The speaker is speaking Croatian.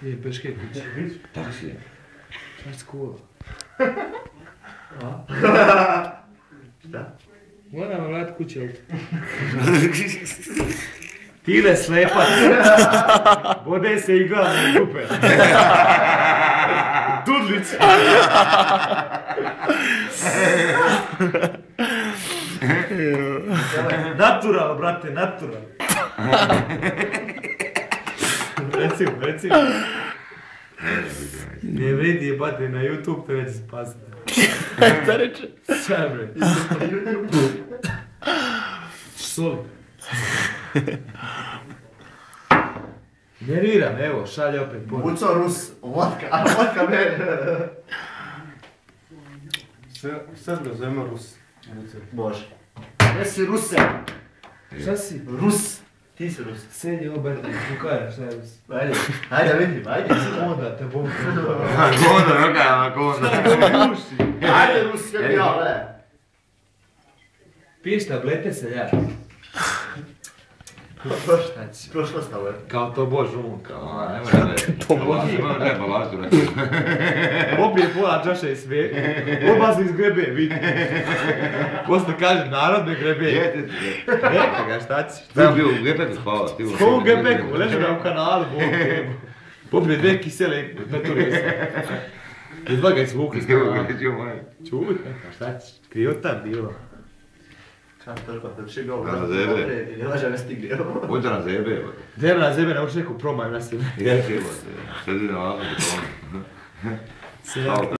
Je peške kuće. Taksije. Šta je skula? Šta? Moramo vrat kuće. Tile slepac. Vode se i gleda na dupe. Dudlić. Natural, brate, natural. Recimo. Ne vredi jebate na YouTube, te neće spasiti. Šta reče? Šta bre? Sol. Nerviram, evo, šalje opet poruku. Buco Rus, vodka me. Sad ga zovemo Rus. Može. Gdje si Ruse? Šta si? Rus. Ti si Rus. Sedi obet, kukara, šta je Rus? Ajde vidim, ajde. Onda te bom. Gonda, neka, gonda. Ajde Rus, kako ja, le. Piješ tablete seljak. Prošlo stavo je. Kao to bož um, kao. Imam treba lažu, reći. Popije pola čaše i sve. Oba se izgrebe, vidi. Posto kaže, narod ne grebe. Jete ti, je. Neka ga, šta ćeš? Ti je bio u Gepeku spava, ti u... Ko u Gepeku, leži ga u kanalu, popije dve kisele i peturi se. Jedva ga izvukli s kanala. Čuj, šta ćeš? Krivo tam bilo. Čan toliko, da će ga Na zebe. ne laže ne stigli. Uđa na zebe, evo. Dema na zebe nauči neku promaju na sebe. Jete, evo. Sedi na ovako, to ono.